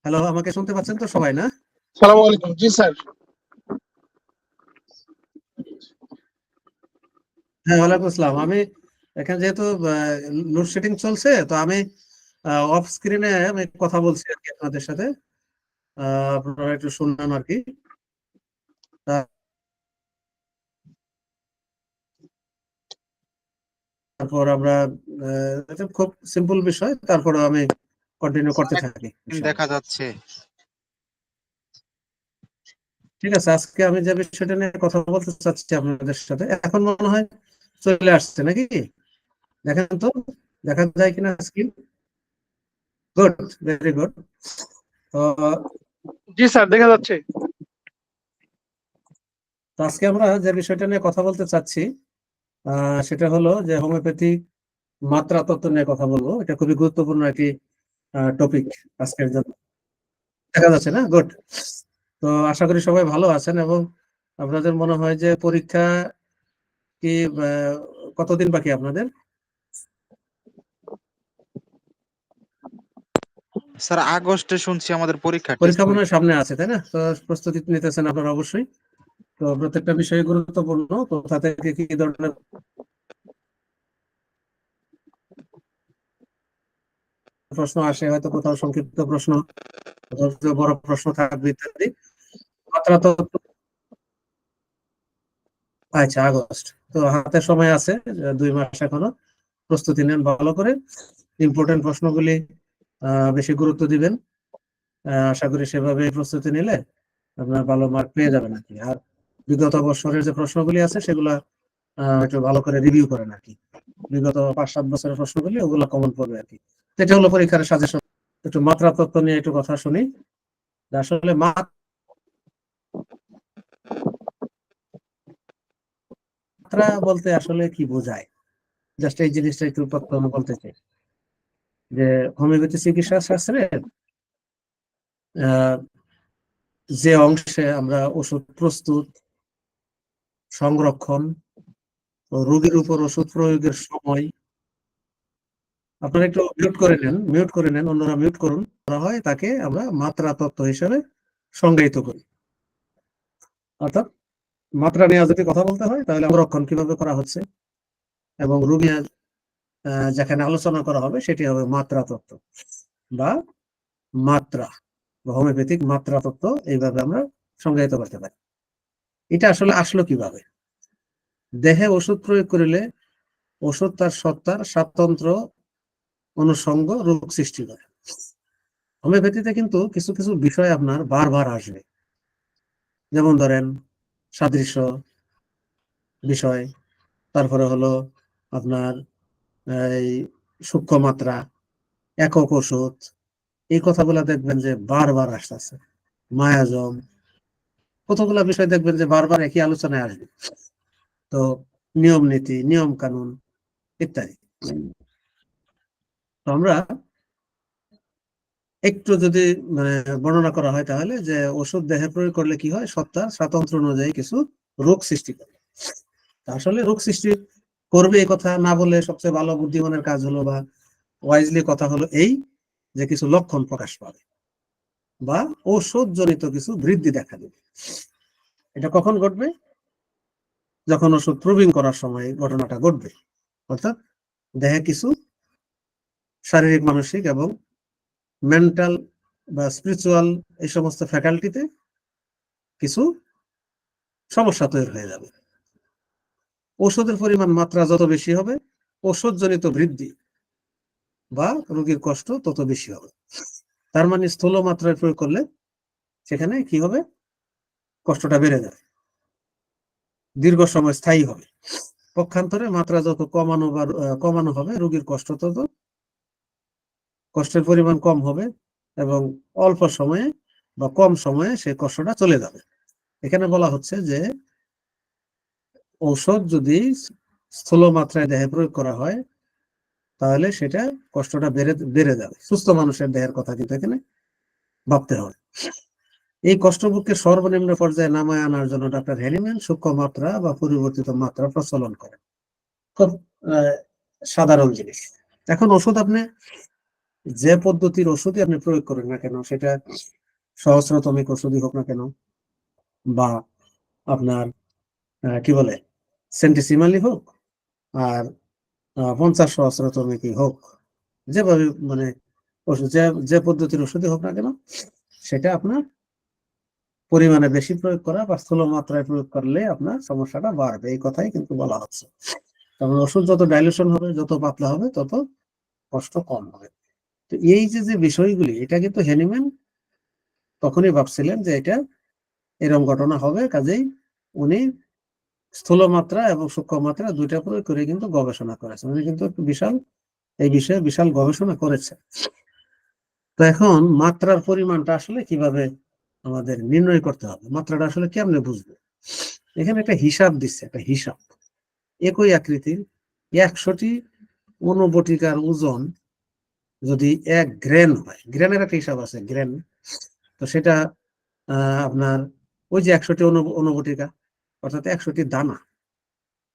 Hello, আমাকে শুনতে পাচ্ছেন তো সবাই, না? সালাম আলাইকুম। জি স্যার। হ্যাঁ, ওয়ালাইকুম আসসালাম। আমি এখানে যেহেতু লোডশেডিং চলছে, তো আমি অফ স্ক্রিনে আমি কথা বলছি আর কি আপনাদের সাথে। আপনারা একটু শুনবেন আর কি। তারপর আমরা এটা খুব সিম্পল বিষয়, তারপরে আমি কন্টিনিউ করতে থাকি ইনশাআল্লাহ। দেখা যাচ্ছে। ঠিক আছে, আজকে আমি যে বিষয়টা নিয়ে কথা বলতে চাচ্ছি আপনাদের সাথে, এখন মনে হয় চলে আসছে নাকি? দেখেন তো, দেখা যায় কিনা স্ক্রিন? Good, very good. তো জি স্যার, দেখা যাচ্ছে। তো আজকে আমরা যে বিষয়টা নিয়ে কথা বলতে চাচ্ছি, সেটা হলো যে হোমিওপ্যাথিক মাত্রা তত্ত্ব নিয়ে কথা বলবো। এটা খুবই গুরুত্বপূর্ণ একটি টপিক আজকের জন্য। দেখা যাচ্ছে না? গুড। তো আশা করি সবাই ভালো আছেন, এবং আপনাদের মনে হয় যে পরীক্ষা কি কতদিন বাকি আপনাদের? স্যার আগস্টে শুনছি আমাদের পরীক্ষা, টেস্ট পরীক্ষা মনে হয় পরীক্ষা। সামনে আছে, তাই না? তো প্রস্তুতি নিতেছেন আপনারা অবশ্যই। তো প্রত্যেকটা বিষয় গুরুত্বপূর্ণ, কোথা থেকে কি ধরনের প্রশ্ন আসে, হয়তো কোথাও সংক্ষিপ্ত প্রশ্ন, কোথাও বড় প্রশ্ন থাকবে ইত্যাদি। মাত্রা তত্ত্ব, আচ্ছা আগস্ট, তো হাতে সময় আছে, 2 মাস এখনো। প্রস্তুতি নেন ভালো করে, ইম্পর্টেন্ট প্রশ্নগুলি বেশি গুরুত্ব দিবেন। আশা করি সেভাবে প্রস্তুতি নিলে আপনার ভালো মার্ক পেয়ে যাবেন আর কি। আর বিগত বছরের যে প্রশ্নগুলি আছে সেগুলা একটু ভালো করে রিভিউ করেন আর কি। বিগত 5-7 বছরের প্রশ্নগুলি ওগুলো কমন পড়বে আর কি। এটা হলো পরীক্ষার সাজেশন। একটু মাত্রা তত্ত্ব নিয়ে একটু কথা শুনি। আসলে মাত্রা বলতে আসলে কি বোঝায়, জাস্ট এই জিনিসটা একটু প্রথমে বলতে চাই। যে হোমিওপ্যাথি চিকিৎসা শাস্ত্রের আহ, যে অংশে আমরা ওষুধ প্রস্তুত, সংরক্ষণ ও রোগীর উপর ওষুধ প্রয়োগের সময়, আপনারা একটু মিউট করে নেন, অন্যরা মিউট করুন, করা হয় তাকে আমরা মাত্রা তত্ত্ব হিসেবে সংজ্ঞায়িত করি। অর্থাৎ মাত্রা নিয়ে যদি কথা বলতে হয়, তাহলে সংরক্ষণ কিভাবে করা হচ্ছে এবং রোগী যেখানে আলোচনা করা হবে সেটি হবে মাত্রা তত্ত্ব বা মাত্রা বা হোমিওপ্যাথিক মাত্রা তত্ত্ব, এইভাবে আমরা সংজ্ঞায়িত করতে পারি। এটা আসলে আসলো কিভাবে? দেহে ওষুধ প্রয়োগ করিলে ওষুধ তার সত্তার স্বাতন্ত্র অনুষঙ্গ রোগ সৃষ্টি করে। হোমিওপ্যাথিতে কিন্তু কিছু কিছু বিষয় আপনার বারবার আসবে, যেমন ধরেন সাদৃশ্য বিষয়, তারপরে হলো আপনার এই সূক্ষ্ম মাত্রা, একক ওষুধ, এই কথাগুলো দেখবেন যে বারবার আসতেছে। মায়াজম, কতগুলো বিষয় দেখবেন যে বারবার একই আলোচনায় আসবে। তো নিয়ম নীতি, নিয়ম কানুন ইত্যাদি। তো আমরা একটু যদি মানে বর্ণনা করা হয়, তাহলে যে ওষুধ দেহে প্রয়োগ করলে কি হয়, সত্তার স্বাতন্ত্র অনুযায়ী কিছু রোগ সৃষ্টি করে। আসলে রোগ সৃষ্টি করবে এই কথা না বলে সবচেয়ে ভালো বুদ্ধিমানের কাজ হলো বা ওয়াইজলি কথা হলো এই, যে কিছু লক্ষণ প্রকাশ পাবে বা ঔষধ জনিত কিছু বৃদ্ধি দেখা দেবে। এটা কখন ঘটবে? যখন ওষুধ প্রুভিং করার সময় ঘটনাটা ঘটবে। অর্থাৎ দেহে কিছু শারীরিক, মানসিক এবং মেন্টাল বা স্পিরিচুয়াল এই সমস্ত ফ্যাকাল্টিতে কিছু সমস্যা তৈরি হয়ে যাবে। ঔষধের পরিমাণ মাত্রা যত বেশি হবে, ওষুধজনিত বৃদ্ধি বা রোগীর কষ্ট তত বেশি হবে। তার মানে স্থূল মাত্রায় প্রয়োগ করলে সেখানে কি হবে, কষ্টটা বেড়ে যাবে, দীর্ঘ সময় স্থায়ী হবে। পক্ষান্তরে মাত্রা যত কমানো হবে, রোগীর কষ্ট তত, কষ্টের পরিমাণ কম হবে এবং অল্প সময়ে বা কম সময়ে সেই কষ্টটা চলে যাবে। এখানে বলা হচ্ছে যে ঔষধ যদি স্থূল মাত্রায় দেহে প্রয়োগ করা হয়, তাহলে সেটা কষ্টটা বেড়ে যাবে। সুস্থ মানুষের দেহের কথা কিন্তু এখানে ভাবতে হবে। এই কষ্টভোগকে সর্বনিম্ন পর্যায়ে নামায় আনার জন্য ডক্টর হ্যানিম্যান সূক্ষ্ম মাত্রা বা পরিবর্তিত মাত্রা প্রচলন করেন। খুব সাধারণ জিনিস। এখন ওষুধ আপনি যে পদ্ধতির ওষুধই আপনি প্রয়োগ করেন না কেন, সেটা সহস্রতমিক ওষুধই হোক না কেন, বা আপনার কি বলে সেন্টিসিমালি হোক, আর 50 সহস্রতমিকই হোক, যেভাবে মানে ওষুধ যে পদ্ধতির ওষুধই হোক না কেন, সেটা আপনার পরিমাণে বেশি প্রয়োগ করা বা স্থূল মাত্রায় প্রয়োগ করলে আপনার সমস্যাটা বাড়বে, এই কথাই কিন্তু বলা হচ্ছে। কারণ ওষুধ যত ডাইলুশন হবে, যত পাতলা হবে, তত কষ্ট কম হবে। তো এই যে বিষয়গুলি, এটা কিন্তু হ্যানিম্যান তখনই ভাবছিলেন যে এটা এরকম ঘটনা হবে, কাজেই উনি স্থূল মাত্রা এবং সূক্ষ্ম মাত্রা দুইটা প্রয়োগ করে কিন্তু গবেষণা করেছেন। উনি কিন্তু এই বিষয়ে বিশাল গবেষণা করেছেন। তো এখন মাত্রার পরিমাণটা আসলে কিভাবে আমাদের নির্ণয় করতে হবে, মাত্রাটা আসলে কেমনে বুঝবো? এখানে একটা হিসাব দিচ্ছে, একটা হিসাব। একই আকৃতির 100টি অনুবটিকার ওজন যদি 1 গ্রেন হয়, গ্রেনের একটা হিসাব আছে, গ্রেন, তো সেটা আপনার ওই যে 100টি অনুবটিকা, অর্থাৎ 100টি দানা।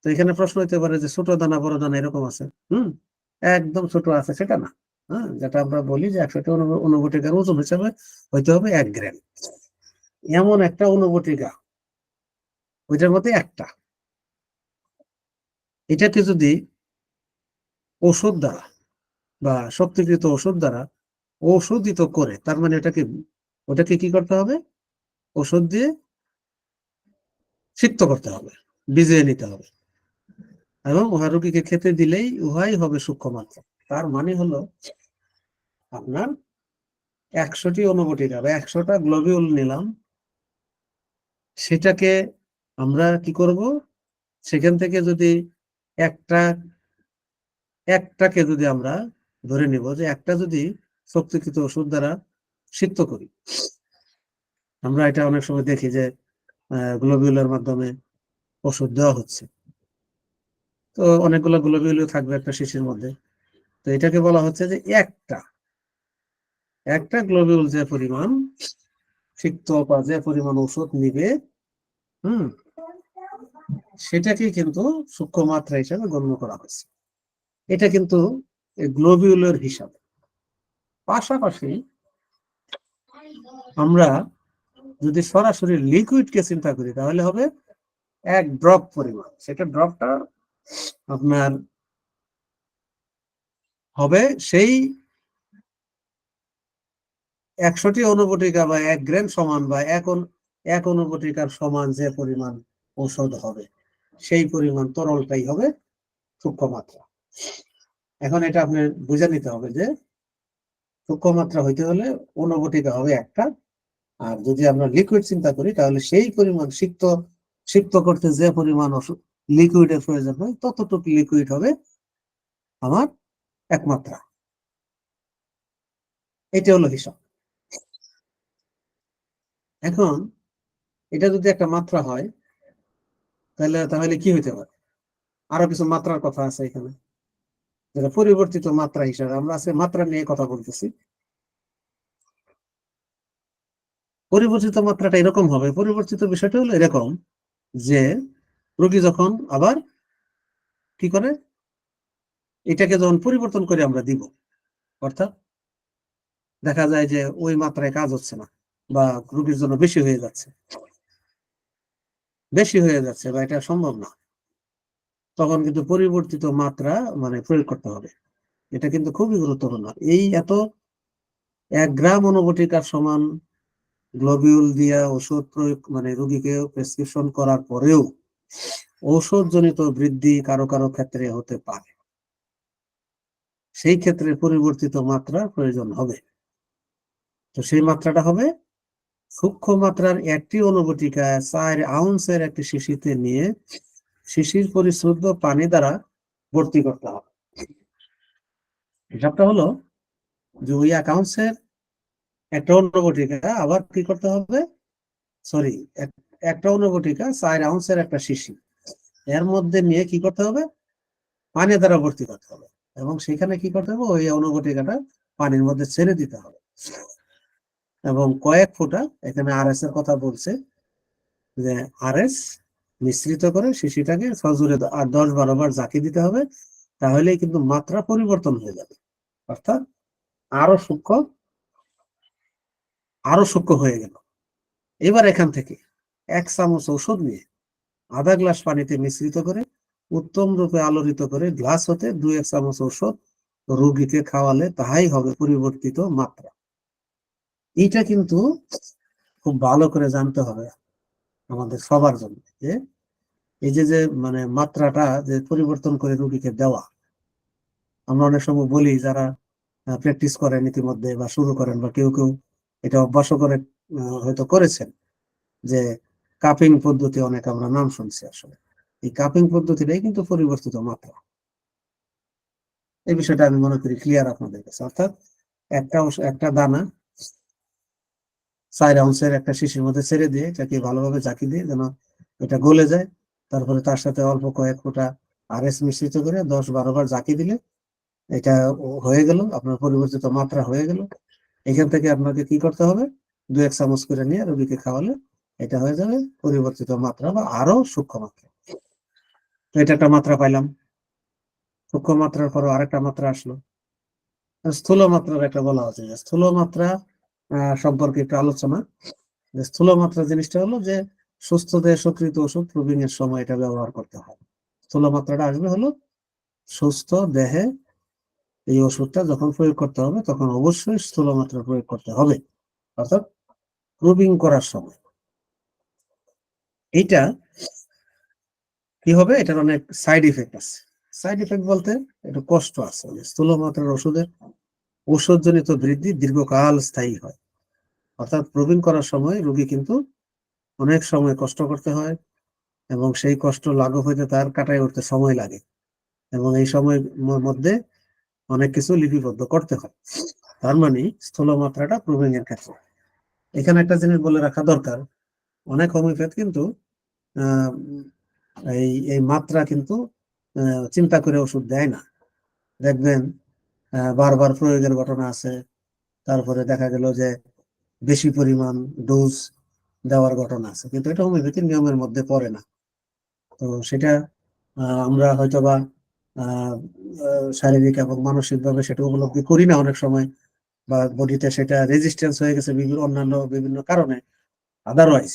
তো এখানে প্রশ্ন হতে পারে যে ছোট দানা বড় দানা এরকম আছে, একদম ছোট আছে সেটা না, যেটা আমরা বলি যে 100টি অনুবটিকার ওজন হিসাবে হইতে হবে 1 গ্রাম। এমন একটা অনুবটিকা, ওইটার মধ্যে একটা, এটাকে যদি ওষুধ দ্বারা বা শক্তিকৃত ওষুধ দ্বারা ঔষধিত করে, তার মানে ওটাকে কি করতে হবে, ওষুধ দিয়ে সিক্ত করতে হবে, ভিজিয়ে নিতে হবে, এবং উহা রোগীকে খেতে দিলেই উহাই হবে সূক্ষ্ম মাত্রা। তার মানে হলো আপনার 100টি অনুবটিকা বা 100টা গ্লোবিউল নিলাম, সেটাকে আমরা কি করব, সেখান থেকে যদি একটাকে যদি আমরা ধরে নিব যে একটা যদি শক্তিকৃত ওষুধ দ্বারা সিক্ত করি, আমরা এটা অনেক সময় দেখি যে গ্লোবিউলের মাধ্যমে ওষুধ দেওয়া হচ্ছে, তো অনেকগুলো গ্লোবিউল থাকবে একটা শিশির মধ্যে। তো এটাকে বলা হচ্ছে যে একটা গ্লোবিউল যে পরিমাণ সিক্ত বা যে পরিমাণ ওষুধ নিবে, হুম সেটাকে কিন্তু সূক্ষ্ম মাত্রা হিসাবে গণ্য করা হয়েছে। এটা কিন্তু গ্লোবিউলের হিসাব। পাশাপাশি আমরা যদি সরাসরি লিকুইডকে চিন্তা করি, তাহলে হবে 1 ড্রপ পরিমাণ, সেটা ড্রপটা আপনার হবে সেই 100টি অনুবটিকা বা 1 গ্রাম সমান, বা এক অনুবটিকার সমান যে পরিমাণ ঔষধ হবে, সেই পরিমাণ তরলটাই হবে সূক্ষ্ম মাত্রা। এখন এটা আপনি বুঝে নিতে হবে যে সূক্ষ্ম মাত্রা হইতে হলে অনুবটিকা হবে একটা, আর যদি আমরা লিকুইড চিন্তা করি, তাহলে সেই পরিমাণ সিক্ত করতে যে পরিমাণ ওষুধ লিকুইডের প্রয়োজন হয়, ততটুকু লিকুইড হবে আমার একমাত্রা। এটা হলো হিসাব। এখন এটা যদি একটা মাত্রা হয়, তাহলে কি হইতে পারে? আরো কিছু মাত্রার কথা আছে এখানে, যেটা পরিবর্তিত মাত্রা হিসাবে। আমরা আজকে মাত্রা নিয়ে কথা বলতেছি। পরিবর্তিত মাত্রাটা এরকম হবে, পরিবর্তিত বিষয়টা হলো এরকম যে রোগী যখন আবার কি করে, এটাকে যখন পরিবর্তন করে আমরা দিব, অর্থাৎ দেখা যায় যে ওই মাত্রায় কাজ হচ্ছে না, বা রোগীর জন্য বেশি হয়ে যাচ্ছে বা এটা সম্ভব না, তখন কিন্তু পরিবর্তিত মাত্রা মানে প্রয়োগ করতে হবে। এটা কিন্তু খুবই গুরুত্বপূর্ণ। এই এত 1 গ্রাম অনুবটিকার সমান গ্লোবিউল দিয়া ওষুধ প্রয়োগ মানে রোগীকে প্রেসক্রিপশন করার পরেও ঔষধ জনিত বৃদ্ধি কারো কারো ক্ষেত্রে হতে পারে, সেই ক্ষেত্রে পরিবর্তিত মাত্রা প্রয়োজন হবে। তো সেই মাত্রাটা হবে সূক্ষ্ম মাত্রার একটি অনুবটিকা 4 আউন্সের একটি শিশিতে নিয়ে শিশির পরিশুদ্ধ পানি দ্বারা ভর্তি করতে হবে। হিসাবটা হলো যে ওই 1 আউন্সের একটা অনুবটিকা আবার কি করতে হবে, সরি, একটা অনুবটিকা 4 আউন্সের একটা শিশি, এর মধ্যে নিয়ে কি করতে হবে, পানি দ্বারা ভর্তি করতে হবে, এবং সেখানে কি করতে হবে, ওই অনুবটিকাটা পানির মধ্যে ছেড়ে দিতে হবে, এবং কয়েক ফোঁটা, এখানে আরএস এর কথা বলছে যে আরএস মিশ্রিত করে শিশিটাকে সজোরে 10-12 বার জাকি দিতে হবে, তাহলেই কিন্তু মাত্রা পরিবর্তন হয়ে যাবে। অর্থাৎ আরো সূক্ষ্ম হয়ে গেল। এবার এখান থেকে 1 চামচ ঔষধ নিয়ে আধা গ্লাস পানিতে মিশ্রিত করে উত্তম রূপে আলোড়িত করে গ্লাস হতে 2-1 চামচ ঔষধ রোগীকে খাওয়ালে তাহাই হবে পরিবর্তিত মাত্রা। এইটা কিন্তু খুব ভালো করে জানতে হবে আমাদের সবার জন্য, যে এই যে মানে মাত্রাটা যে পরিবর্তন করে রোগীকে দেওয়া। আমরা অনেক সময় বলি, যারা প্র্যাকটিস করেন ইতিমধ্যে বা শুরু করেন, বা কেউ কেউ এটা অভ্যাসও করে হয়তো করেছেন, যে কাপিং পদ্ধতি অনেক আমরা নাম শুনছি। আসলে এই কাপিং পদ্ধতিটাই কিন্তু পরিবর্তিত মাত্রা। এই বিষয়টা আমি মনে করি ক্লিয়ার আপনাদের কাছে। অর্থাৎ একটা দানা 4 আউন্সের একটা শিশির মধ্যে ছেড়ে দিয়ে এটাকে ভালোভাবে জাকি দিয়ে যেন এটা গলে যায়, তারপরে তার সাথে অল্প কয়েক ফোঁটা আরএস মিশ্রিত করে 10-12 বার জাকি দিলে এটা হয়ে গেল, আপনার পরিবর্তিত মাত্রা হয়ে গেল। এখান থেকে আপনাকে কি করতে হবে, 2-1 চামচ করে নিয়ে রোগীকে খাওয়ালে এটা হয়ে যাবে পরিবর্তিত মাত্রা বা আরো সূক্ষ্ম মাত্রা। তো এটা একটা মাত্রা পাইলাম। সূক্ষ্ম মাত্রার পর আরেকটা মাত্রা আসলো, স্থূল মাত্রার একটা বলা হচ্ছে। যে স্থূল মাত্রা সম্পর্কে একটু আলোচনা। যে স্থূল মাত্রা জিনিসটা হলো যে সুস্থ দেহে স্বীকৃত ওষুধ প্রুভিং এর সময় এটা ব্যবহার করতে হয়। স্থূল মাত্রাটা আসবে হলো সুস্থ দেহে এই ওষুধটা যখন প্রয়োগ করতে হবে তখন অবশ্যই স্থূল মাত্রা প্রয়োগ করতে হবে, অর্থাৎ প্রুভিং করার সময়। এইটা কি হবে, এটার অনেক সাইড ইফেক্ট আছে। সাইড ইফেক্ট বলতে একটু কষ্ট আছে। স্থূল মাত্রার ওষুধের ঔষধজনিত বৃদ্ধি দীর্ঘকাল স্থায়ী হয়। অর্থাৎ প্রুভিং করার সময় রোগী কিন্তু অনেক সময় কষ্ট করতে হয়, এবং সেই কষ্ট লাঘব হইতে তার কাটায় উঠতে সময় লাগে, এবং এই সময়ের মধ্যে অনেক কিছু লিপিবদ্ধ করতে হয়। তার মানে স্থূল মাত্রাটা প্রুভিং এর ক্ষেত্রে। এখানে একটা জিনিস বলে রাখা দরকার, অনেক হোমিওপ্যাথ কিন্তু আহ এই মাত্রা কিন্তু চিন্তা করে ওষুধ দেয় না। দেখবেন বারবার প্রয়োগের ঘটনা আছে, তারপরে দেখা গেল যে বেশি পরিমাণ ডোজ দেওয়ার ঘটনা আছে, কিন্তু এটা হোমিওপ্যাথির নিয়মের মধ্যে পড়ে না। তো সেটা আমরা হয়তোবা শারীরিক এবং মানসিক ভাবে সেটা উপলব্ধি করি না অনেক সময়, বা বডিতে সেটা রেজিস্ট্যান্স হয়ে গেছে অন্যান্য বিভিন্ন কারণে। আদারওয়াইজ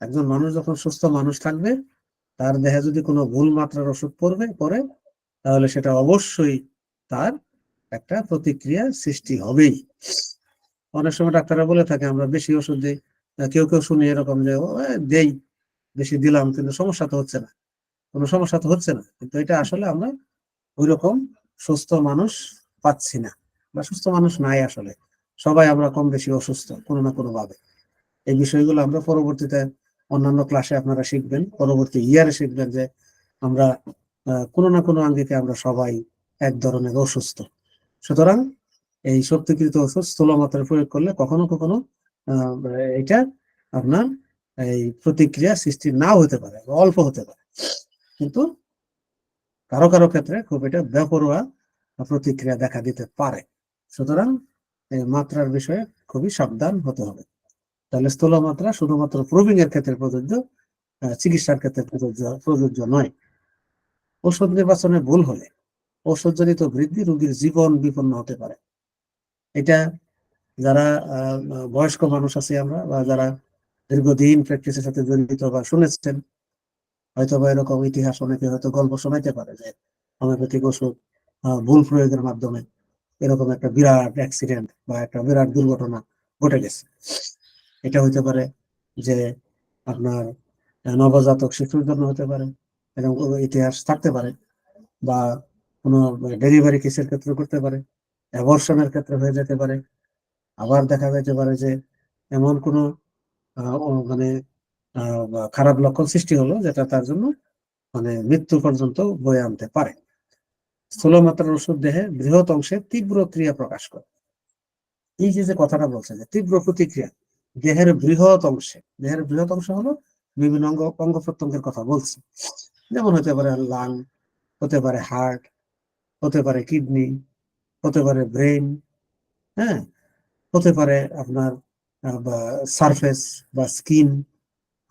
একজন মানুষ যখন সুস্থ মানুষ থাকবে, তার দেহে যদি কোনো ভুল মাত্রার ওষুধ পড়ে তাহলে সেটা অবশ্যই তার একটা প্রতিক্রিয়া সৃষ্টি হবেই। অনেক সময় ডাক্তাররা বলে থাকে আমরা বেশি ওষুধ দিই, কেউ কেউ শুনি এরকম যে দেই, বেশি দিলাম কিন্তু সমস্যা তো হচ্ছে না, কোনো সমস্যা তো হচ্ছে না। কিন্তু এটা আসলে আমরা ওই রকম সুস্থ মানুষ পাচ্ছি না, বা সুস্থ মানুষ নাই আসলে। সবাই আমরা কম বেশি অসুস্থ কোনো না কোনো ভাবে। এই বিষয়গুলো আমরা পরবর্তীতে অন্যান্য ক্লাসে আপনারা শিখবেন, পরবর্তী ইয়ারে শিখবেন যে আমরা কোনো না কোনো আঙ্গিকে আমরা সবাই এক ধরনের অসুস্থ। সুতরাং এই শক্তিকৃত ওষুধ স্থূল মাত্রায় প্রয়োগ করলে কখনো কখনো এটা আপনার এই প্রতিক্রিয়া সৃষ্টি নাও হতে পারে, অল্প হতে পারে, কিন্তু কারো কারো ক্ষেত্রে খুব এটা বেপরোয়া প্রতিক্রিয়া দেখা দিতে পারে। সুতরাং এই মাত্রার বিষয়ে খুবই সাবধান হতে হবে। তাহলে স্থূল মাত্রা শুধুমাত্র প্রুভিং এর ক্ষেত্রে প্রযোজ্য, চিকিৎসার ক্ষেত্রে প্রযোজ্য নয়। ওষুধ নির্বাচনে ভুল হলে ওষুধজনিত বৃদ্ধি রোগীর জীবন বিপন্ন হতে পারে। এটা যারা বয়স্ক মানুষ আছে আমরা, বা যারা দীর্ঘদিন প্র্যাকটিসের সাথে জড়িত বা শুনেছেন, হয়তো বা এরকম ইতিহাস অনেকে হয়তো গল্প শোনাইতে পারে যে হোমিওপ্যাথিক ওষুধ ভুল প্রয়োগের মাধ্যমে এরকম একটা বিরাট অ্যাক্সিডেন্ট বা একটা বিরাট দুর্ঘটনা ঘটে গেছে। এটা হইতে পারে যে আপনার নবজাতক শিশুর জন্য হতে পারে, এরকম ইতিহাস থাকতে পারে, বা কোনো ডেলিভারি কেসের ক্ষেত্রে করতে পারে, অ্যাবর্শনের ক্ষেত্রে হয়ে যেতে পারে। আবার দেখা যেতে পারে যে এমন কোনো মানে খারাপ লক্ষণ সৃষ্টি হলো যেটা তার জন্য মানে মৃত্যু পর্যন্ত বয়ে আনতে পারে। স্থূল মাত্রার ওষুধ দেহে বৃহৎ অংশে তীব্র ক্রিয়া প্রকাশ করে। এই যে কথাটা বলছে যে তীব্র প্রতিক্রিয়া দেহের বৃহৎ অংশ হলো বিভিন্ন অঙ্গ প্রত্যঙ্গের কথা বলছে। যেমন হতে পারে লাং, হতে পারে হার্ট, হতে পারে কিডনি, হতে পারে ব্রেন, হ্যাঁ, হতে পারে আপনার সারফেস বা স্কিন।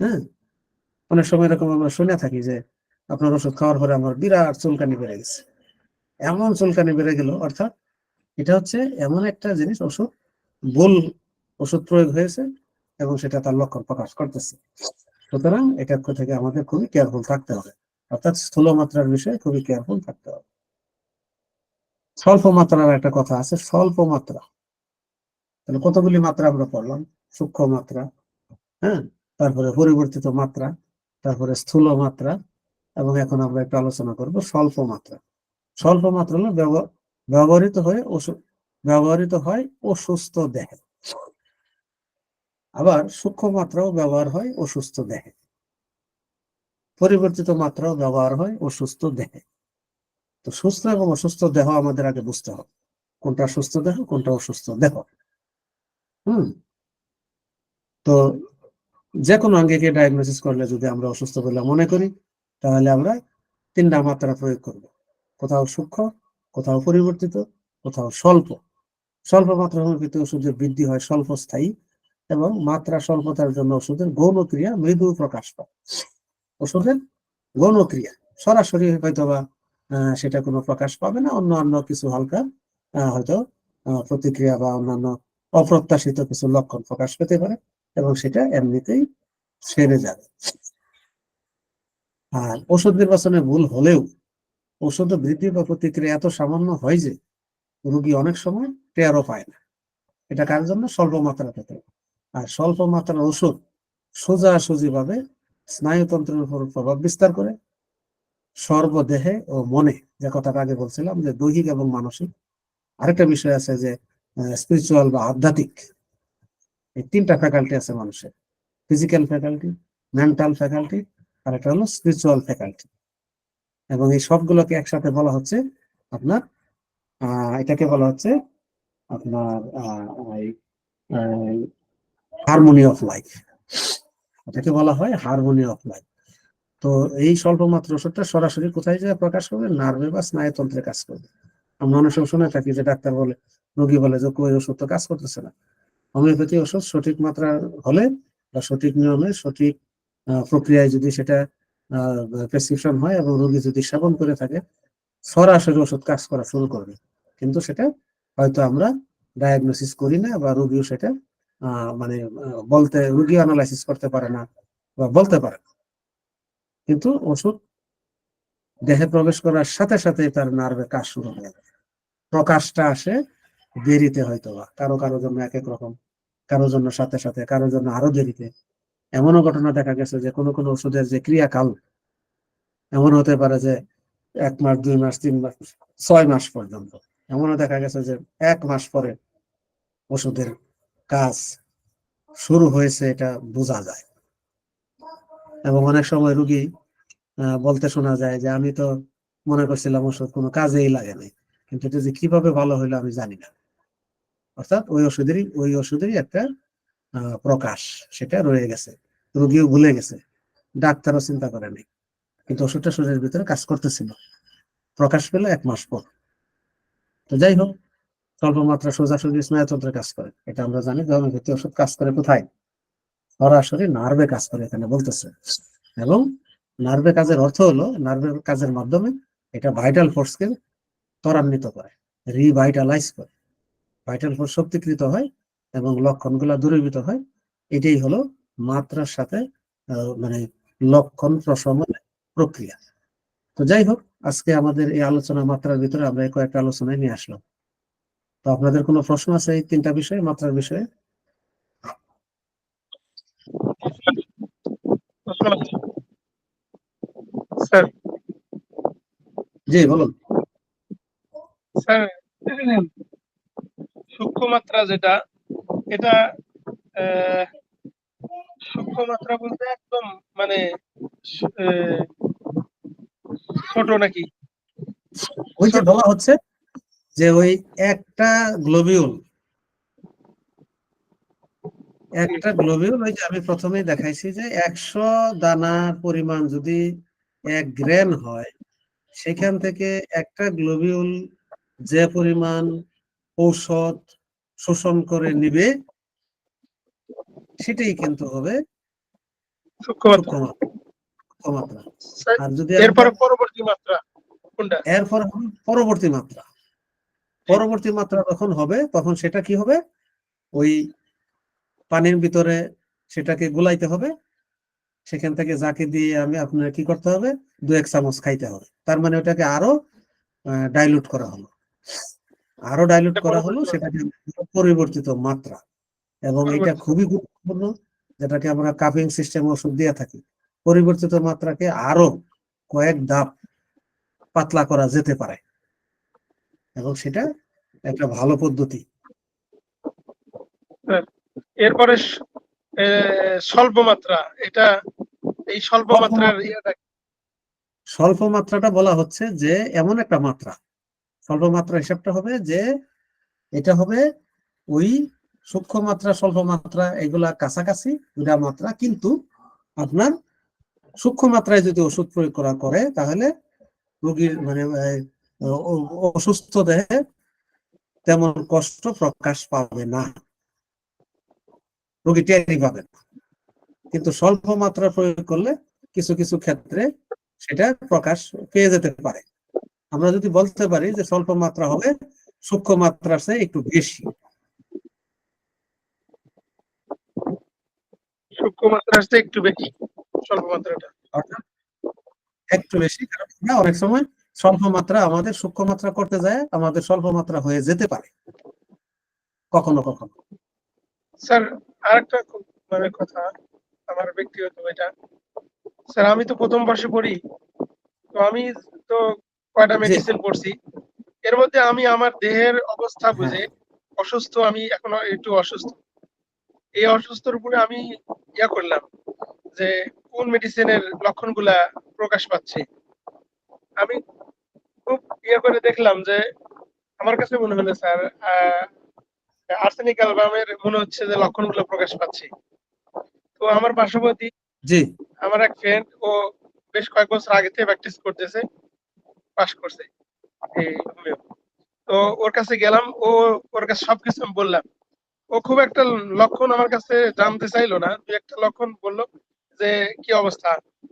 হ্যাঁ, অনেক সময় এরকম আমরা শুনে থাকি যে আপনার ওষুধ খাওয়ার পরে আমার বিরাট চুলকানি বেড়ে গেছে। এমন চুলকানি বেড়ে গেল, অর্থাৎ এটা হচ্ছে এমন একটা জিনিস, ওষুধ ভুল ওষুধ প্রয়োগ হয়েছে এবং সেটা তার লক্ষণ প্রকাশ করতেছে। সুতরাং এটা থেকে আমাদের খুবই কেয়ারফুল থাকতে হবে, অর্থাৎ স্থূল মাত্রার বিষয়ে খুবই কেয়ারফুল থাকতে হবে। স্বল্প মাত্রার একটা কথা আছে, স্বল্প মাত্রা। তাহলে কতগুলি মাত্রা আমরা পড়লাম? সূক্ষ্ম মাত্রা, হ্যাঁ, তারপরে পরিবর্তিত মাত্রা, তারপরে স্থূল মাত্রা, এবং এখন আমরা একটু আলোচনা করব স্বল্প মাত্রা। স্বল্প মাত্রা হলো ব্যবহৃত হয় অসুস্থ দেহে। আবার সূক্ষ্ম মাত্রাও ব্যবহার হয় অসুস্থ দেহে, পরিবর্তিত মাত্রাও ব্যবহার হয় অসুস্থ দেহে। তো সুস্থ এবং অসুস্থ দেহ আমাদের আগে বুঝতে হবে, কোনটা সুস্থ দেহ কোনটা অসুস্থ দেহ। তো যে কোনো আঙ্গিকে ডায়াগনোসিস করলে যদি আমরা অসুস্থ বলে মনে করি, তাহলে আমরা 3টা মাত্রা প্রয়োগ করব, কোথাও সূক্ষ্ম, কোথাও পরিবর্তিত, কোথাও স্বল্প। স্বল্প মাত্রা হোমিওপ্যাথি ওষুধের বৃদ্ধি হয় স্বল্প স্থায়ী, এবং মাত্রা স্বল্পতার জন্য ওষুধের গৌণ ক্রিয়া মৃদু প্রকাশ পায়। ওষুধের গৌণ ক্রিয়া সরাসরি হয়তোবা সেটা কোনো প্রকাশ পাবে না, অন্য কিছু হালকা হয়তো প্রতিক্রিয়া বা অন্যান্য অপ্রত্যাশিত কিছু লক্ষণ প্রকাশ পেতে পারে, এবং সেটা এমনিতেই সেরে যাবে। আর ওষুধ নির্বাচনে ভুল হলেও ওষুধ বৃদ্ধি বা প্রতিক্রিয়া এত সামান্য হয় যে রোগী অনেক সময় টেরও পায় না। এটা কার জন্য? স্বল্প মাত্রা থেকে। আর স্বল্প মাত্রার ওষুধ সোজাসুজি ভাবে স্নায়ুতন্ত্রের উপর প্রভাব বিস্তার করে, সর্বদেহে ও মনে, যে কথাটা আগে বলছিলাম যে দৈহিক এবং মানসিক। আরেকটা বিষয় আছে যে স্পিরিচুয়াল বা আধ্যাত্মিক, এই 3টা ফ্যাকাল্টি আছে মানুষের, ফিজিক্যাল ফ্যাকাল্টি, মেন্টাল ফ্যাকাল্টি, আর একটা হলো স্পিরিচুয়াল ফ্যাকাল্টি। এবং এই সবগুলোকে একসাথে বলা হচ্ছে আপনার এটাকে বলা হচ্ছে আপনার হারমোনি অফ লাইফ। এটাকে বলা হয় হারমোনি অফ লাইফ। তো এই স্বল্প মাত্রা ওষুধটা সরাসরি কোথায় যায় প্রকাশ করবে? নার্ভে বা স্নায়ুতন্ত্রে কাজ করবে। আমরা অনেক সময় শুনে থাকি যে ডাক্তার বলে, রোগী বলে যে ওই ওষুধ তো কাজ করতেছে না। হোমিওপ্যাথি ওষুধ সঠিক মাত্রা হলে বা সঠিক নিয়মে সঠিক প্রক্রিয়ায় যদি সেটা প্রেসক্রিপশন হয় এবং রোগী যদি সেবন করে থাকে, সরাসরি ওষুধ কাজ করা শুরু করবে। কিন্তু সেটা হয়তো আমরা ডায়াগনোসিস করি না, বা রোগীও সেটা মানে বলতে, রোগী অ্যানালাইসিস করতে পারে না বা বলতে পারে না। কিন্তু ওষুধ দেহে প্রবেশ করার সাথে সাথে তার নার্ভে কাজ শুরু হয়ে যায়। প্রকাশটা আসে দেরিতে, হয়তো বা কারো জন্য এক এক রকম, কারোর জন্য সাথে সাথে, কারোর জন্য আরো দেরিতে। এমনও ঘটনা দেখা গেছে যে কোনো ওষুধের যে ক্রিয়াকাল এমন হতে পারে যে 1 মাস, 2 মাস, 3 মাস, 6 মাস পর্যন্ত। এমনও দেখা গেছে যে 1 মাস পরে ওষুধের কাজ শুরু হয়েছে, এটা বোঝা যায়। এবং অনেক সময় রোগী বলতে শোনা যায় যে আমি তো মনে করছিলাম ওষুধ কোনো কাজেই লাগে নাই, কিন্তু এটা যে কিভাবে ভালো হইলো আমি জানি না। অর্থাৎ ওই ওষুধেরই একটা প্রকাশ সেটা রয়ে গেছে, রোগীও ভুলে গেছে, ডাক্তারও চিন্তা করে নাই, কিন্তু ওষুধটা শরীরের ভিতরে কাজ করতেছিল, প্রকাশ পেল 1 মাস পর। তো যাই হোক, স্বল্প মাত্রা সোজাসুজি স্নায়ুতন্ত্রে কাজ করে, এটা আমরা জানি। হোমিওপ্যাথি ওষুধ কাজ করে কোথায়? সরাসরি নার্ভে কাজ করে এখানে বলতেছে। এবং নার্ভে কাজের অর্থ হলো, নার্ভের কাজের মাধ্যমে এটা ভাইটাল ফোর্সকে ত্বরান্বিত করে, রিভাইটালাইজ করে, ভাইটাল ফোর্স শক্তিকৃত হয় এবং লক্ষণগুলো দূরীভূত হয়। এটাই হলো মাত্রার সাথে মানে লক্ষণ প্রশমন প্রক্রিয়া। তো যাই হোক, আজকে আমাদের এই আলোচনা মাত্রার ভিতরে আমরা কয়েকটা আলোচনায় নিয়ে আসলাম। তো আপনাদের কোনো প্রশ্ন আছে এই 3টা বিষয়ে, মাত্রার বিষয়ে? স্যার জি বলুন। স্যার সূক্ষ্ম মাত্রা যেটা, এটা সূক্ষ্ম মাত্রা বলতে একদম মানে আহ, ছোট নাকি? ওই যে ছোট। বলা হচ্ছে যে ওই একটা গ্লোবিউল, ওই যে আমি প্রথমেই দেখাইছি যে 100 দানার পরিমাণ যদি 1 গ্রেন হয়, সেখান থেকে একটা গ্লোবিউল যে পরিমাণ ঔষধ শোষণ করে নিবে, সেটাই কিন্তু হবে সূক্ষ্ম মাত্রা। সূক্ষ্ম মাত্রা। স্যার, আর যদি আমরা এরপরে পরবর্তী মাত্রা কোনটা? এরপর হবে পরবর্তী মাত্রা, পরবর্তী মাত্রা যখন হবে তখন সেটা কি হবে, ওই পানির ভিতরে সেটাকে গুলাইতে হবে, সেখান থেকে যাকে দিয়ে আমি আপনার কি করতে হবে, 2-1 চামচ খাইতে হবে। তার মানে ওটাকে আরো ডাইলুট করা হলো, সেটাকে পরিবর্তিত মাত্রা। এবং এটা খুবই গুরুত্বপূর্ণ, যেটাকে আমরা কাপিং সিস্টেম ওষুধ দিয়ে থাকি। পরিবর্তিত মাত্রাকে আরো কয়েক ধাপ পাতলা করা যেতে পারে, এবং সেটা একটা ভালো পদ্ধতি। এরপরে স্বল্প মাত্রা, এটা এই স্বল্প মাত্রার স্বল্প মাত্রাটা বলা হচ্ছে যে এমন একটা মাত্রা, স্বল্প মাত্রা হিসাবটা হবে যে এটা হবে ওই সূক্ষ্ম মাত্রা স্বল্প মাত্রা এগুলা কাছাকাছি দুটা মাত্রা, কিন্তু আপনার সূক্ষ্ম মাত্রায় যদি ওষুধ প্রয়োগ করা করে তাহলে রোগীর মানে অসুস্থ দেহে তেমন কষ্ট প্রকাশ পাবে না, রোগী টেরই পাবে না। কিন্তু স্বল্প মাত্রা প্রয়োগ করলে কিছু কিছু ক্ষেত্রে সেটা প্রকাশ পেয়ে যেতে পারে। আমরা যদি বলতে পারি যে স্বল্প মাত্রা হবে সূক্ষ্ম মাত্রার চেয়ে একটু বেশি, সূক্ষ্ম মাত্রার চেয়ে একটু বেশি স্বল্প মাত্রাটা, অর্থাৎ একটু বেশি, কারণ অনেক সময় স্বল্প মাত্রা আমাদের সূক্ষ্ম মাত্রা করতে যায় আমাদের স্বল্প মাত্রা হয়ে যেতে পারে কখনো কখনো। স্যার আরেকটা মানে কথা আমার ব্যক্তিগত, এটা স্যার আমি তো প্রথম বর্ষে পড়ি, তো আমি তো কয়টা মেডিসিন পড়ছি, এর মধ্যে আমি আমার দেহের অবস্থা বুঝে অসুস্থ, আমি এখনো একটু অসুস্থ, এই অসুস্থর উপরে আমি ইয়া করলাম যে কোন মেডিসিনের লক্ষণগুলা প্রকাশ পাচ্ছে। আমি খুব ইয়ে করে দেখলাম যে আমার কাছে মনে হলো স্যার আর্সেনিক অ্যালবামের মনে হচ্ছে যে লক্ষণগুলো প্রকাশ পাচ্ছে। তো আমার পার্শ্ববর্তী আমার এক ফ্রেন্ড, ও বেশ কয়েক বছর আগে থেকে প্র্যাকটিস করতেছে, পাস করছে এই হোমিও। তো ওর কাছে গেলাম, ওর কাছে সবকিছু আমি বললাম। ও খুব একটা লক্ষণ আমার কাছে জানতে চাইলো না, দু একটা লক্ষণ বললো যে কি অবস্থা,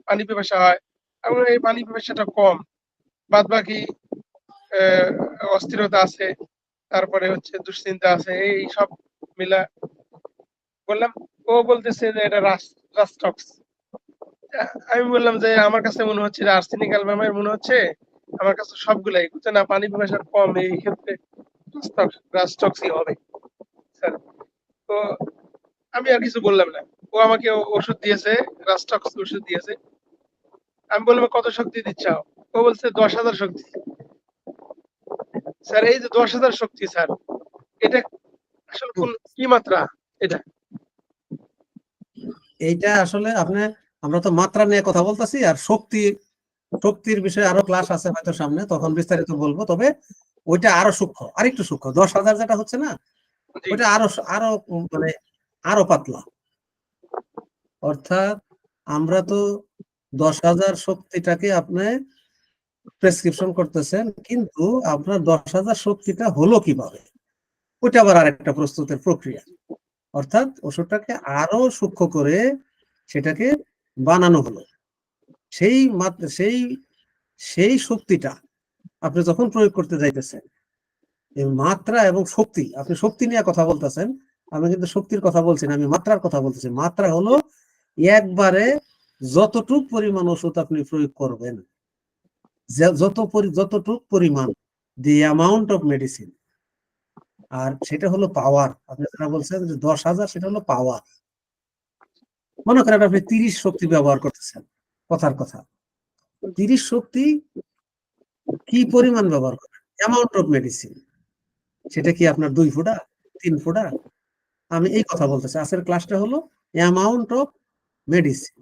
পানি পিপাসা হয়, এবং এই পানি পিপাসাটা কম, বাদ বাকি অস্থিরতা আছে, তারপরে হচ্ছে দুশ্চিন্তা আছে, এই সব মিলা বললাম। ও বলতেছে যে এটা রাস্টক্স। আমি বললাম যে আমার কাছে মনে হচ্ছে যে আর্সেনিক অ্যালবামের মনে হচ্ছে আমার কাছে সবগুলাই না, পানি পিপাসার কম, এই ক্ষেত্রে রাস্টক্সই হবে স্যার। তো আমি আর কিছু বললাম না, ও আমাকে ওষুধ দিয়েছে, রাস্টক্স ওষুধ দিয়েছে। আমি বললাম কত শক্তি দিচ্ছ? ও বলছে 10,000 শক্তি। স্যার এই যে 10,000 শক্তি স্যার, এটা আসলে কোন কি মাত্রা এটা? এইটা আসলে আমরা তো মাত্রা নিয়ে কথা বলতেছি, আর শক্তির বিষয়ে আরো ক্লাস আছে হয়তো সামনে, তখন বিস্তারিত বলবো। তবে ওইটা আরো সূক্ষ্ম, আরেকটু সূক্ষ্ম। 10,000 যেটা হচ্ছে না, ওইটা আরো আরো মানে আরো পাতলা। অর্থাৎ আমরা তো 10,000 শক্তিটাকে আপনি প্রেসক্রিপশন করতেছেন, কিন্তু আপনার 10,000 শক্তিটা হলো কিভাবে, ওইটা আবার আরেকটা প্রস্তুতের প্রক্রিয়া। অর্থাৎ ওষুধটাকে আরো সূক্ষ্ম করে সেটাকে বানানো হলো। সেই শক্তিটা আপনি যখন প্রয়োগ করতে যাইতেছেন, এই মাত্রা এবং শক্তি, আপনি শক্তি নিয়ে কথা বলতেছেন, আমি কিন্তু শক্তির কথা বলছি না, আমি মাত্রার কথা বলতেছি। মাত্রা হলো একবারে যতটুক পরিমাণ ওষুধ আপনি প্রয়োগ করবেন, যতটুক পরিমাণ, দি অ্যামাউন্ট অফ মেডিসিন। আর সেটা হলো পাওয়ার। আপনি যারা বলছেন যে 10,000, সেটা হলো পাওয়ার। মনে করেন আপনি 30 শক্তি ব্যবহার করতেছেন, কথার কথা 30 শক্তি কি পরিমাণ ব্যবহার করেন, অ্যামাউন্ট অফ মেডিসিন, সেটা কি আপনার 2 ফোঁটা, 3 ফোঁটা? আমি এই কথা বলতেছি। আজকের ক্লাসটা হলো অ্যামাউন্ট অফ মেডিসিন।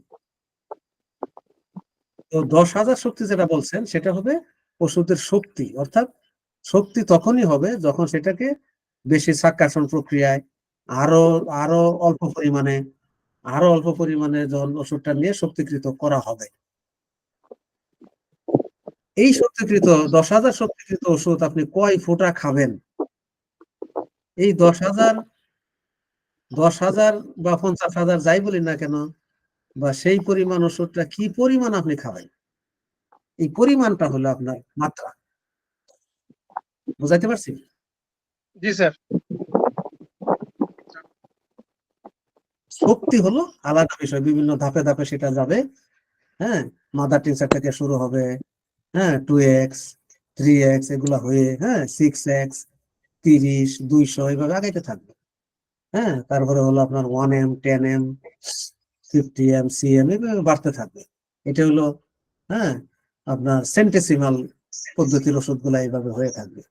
তো 10,000 শক্তি যেটা বলছেন সেটা হবে ওষুধের শক্তি। অর্থাৎ শক্তি তখনই হবে যখন সেটাকে বেশি সাবকাশন প্রক্রিয়ায় আরো আরো অল্প পরিমাণে যখন ওষুধটা নিয়ে শক্তিকৃত করা হবে। এই শক্তিকৃত 10,000 শক্তিকৃত ওষুধ আপনি কয় ফোঁটা খাবেন, এই 10,000 বা 50,000 যাই বলি না কেন, বা সেই পরিমাণ ওষুধটা কি পরিমাণ আপনি খাবেন, এই পরিমাণটা হলো আপনার মাত্রা। বুঝাইতে পারছি? জি স্যার। শক্তি হলো আলাদা বিষয়, বিভিন্ন ধাপে ধাপে সেটা যাবে। হ্যাঁ, মাদার টিনচার থেকে শুরু হবে, হ্যাঁ 2x 3x এগুলা হয়ে, হ্যাঁ 6x 30 200 এইভাবে আগাইতে থাকবে। হ্যাঁ, তারপরে হলো আপনার 1m 10m 50m cm এইভাবে বাড়তে থাকবে। এটা হলো, হ্যাঁ, আপনার সেন্টেসিমাল পদ্ধতির ওষুধগুলা এইভাবে হয়ে থাকবে।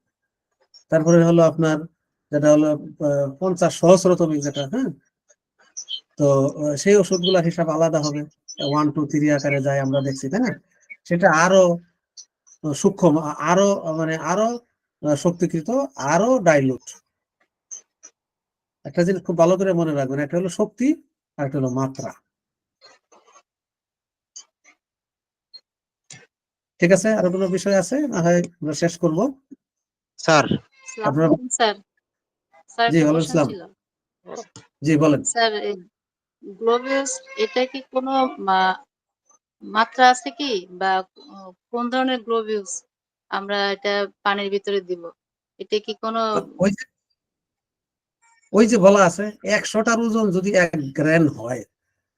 তারপরে হলো আপনার যেটা হলো 50 সহস্রতমিক যেটা, হ্যাঁ, তো সেই ওষুধগুলার হিসাব আলাদা হবে। 1 2 3 আকারে যায় আমরা দেখছি, তাই না? সেটা আরো সূক্ষ্ম, আরো মানে আরো শক্তিকৃত, আরো ডাইলুট। একটা জিনিস খুব ভালো করে মনে রাখবেন, একটা হলো শক্তি আর একটা হলো মাত্রা। ঠিক আছে, আরো কোনো বিষয় আছে না হয় আমরা শেষ করব? স্যার আপনার স্যার স্যার জি একটা ওয়ালাইকুম কোশ্চেন আসসালাম। ছিল জি বলেন। স্যার। গ্লোবিউস এটা কি কোনো মাত্রা আছে কি, বা কোন ধরনের গ্লোবিউস আমরা এটা পানির ভিতরে দিব? এটা কি কোনো ওই যে ওই যে বলা আছে 100টার ওজন যদি 1 গ্রাম হয়,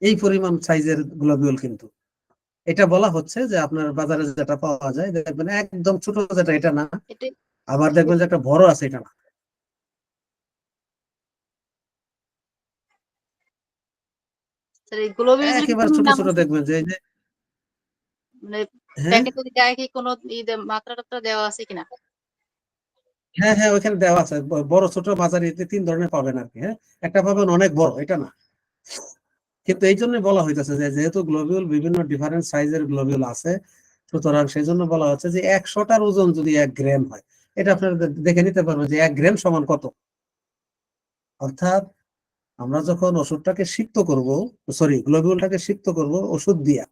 এই পরিমাণ সাইজের গ্লোবিউল কিন্তু। এটা বলা হচ্ছে যে আপনার বাজারে যেটা পাওয়া যায় দেখবেন একদম ছোট যেটা, এটা না। এটা আবার দেখবেন যে একটা বড় আছে, এটা না। স্যার এই গ্লোবিউসের কি একেবারে কোনো ছোট নাম ছোট আছে? দেখবেন যে এই যে, মানে হ্যাঁ প্যাকেটের গায়ে কি কোনো মাত্রা টাত্রা দেওয়া আছে কিনা? হ্যাঁ হ্যাঁ ওইখানে দেওয়া আছে, বড় ছোট মাঝারি, এতে 3 ধরনের পাবেন আর কি। হ্যাঁ, একটা পাবেন অনেক বড়, এটা না। কিন্তু এই জন্য বলা হইতেছে যে যেহেতু গ্লোবিউল বিভিন্ন ডিফারেন্ট সাইজের গ্লোবিউল আছে, সুতরাং সেই জন্য বলা হচ্ছে যে 100টার ওজন যদি 1 গ্রাম হয়, এটা আপনারা দেখে নিতে পারবেন যে 1 গ্রাম সমান কত। অর্থাৎ আমরা যখন ওষুধটাকে সিক্ত করব, সরি গ্লোবিউলটাকে সিক্ত করব ওষুধ দিয়া,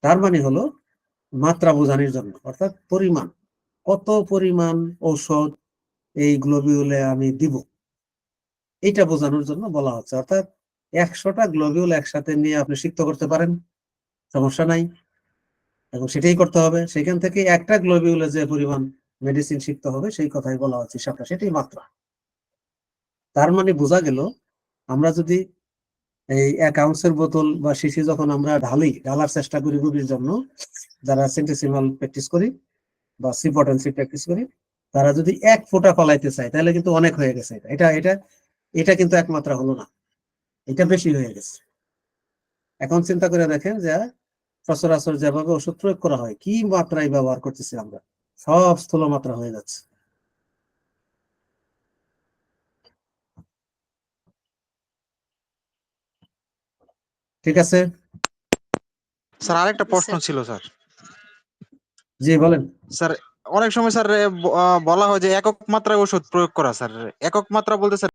তার মানে হলো মাত্রা বোঝানোর জন্য, অর্থাৎ পরিমাণ, কত পরিমাণ ঔষধ এই গ্লোবিউলে আমি দিব, এটা বোঝানোর জন্য বলা হচ্ছে। অর্থাৎ 100টা গ্লোবিউল একসাথে নিয়ে আপনি সিক্ত করতে পারেন, সমস্যা নাই, এবং সেটাই করতে হবে। সেখান থেকে একটা গ্লোবিউলে যে পরিমাণ মেডিসিন সিক্ত হবে সেই কথাই বলা হচ্ছে, হিসাবটা সেটাই মাত্রা। তার মানে বোঝা গেল, আমরা যদি এই 1 আউন্সের বোতল বা শিশি যখন আমরা ঢালার চেষ্টা করি রোগীর জন্য, যারা সেন্টিসিমাল প্র্যাকটিস করি বা সি পটেন্সি প্র্যাকটিস করি, তারা যদি 1 ফোঁটা ফলাইতে চায় তাহলে কিন্তু অনেক হয়ে গেছে। এটা এটা এটা কিন্তু একমাত্রা হলো না, এটা বেশি হয়ে গেছে। এখন চিন্তা করে দেখেন যে সচরাচর যেভাবে ওষুধ প্রয়োগ করা হয়, কি মাত্রায় ব্যবহার করতেছি আমরা, সব স্থূল মাত্রা হয়ে যাচ্ছে। ঠিক আছে, স্যার আরেকটা প্রশ্ন স্যার ছিল স্যার। জি বলেন। স্যার অনেক সময় স্যার বলা হয় যে একক মাত্রায় ওষুধ প্রয়োগ করা, স্যার একক মাত্রা বলতে স্যার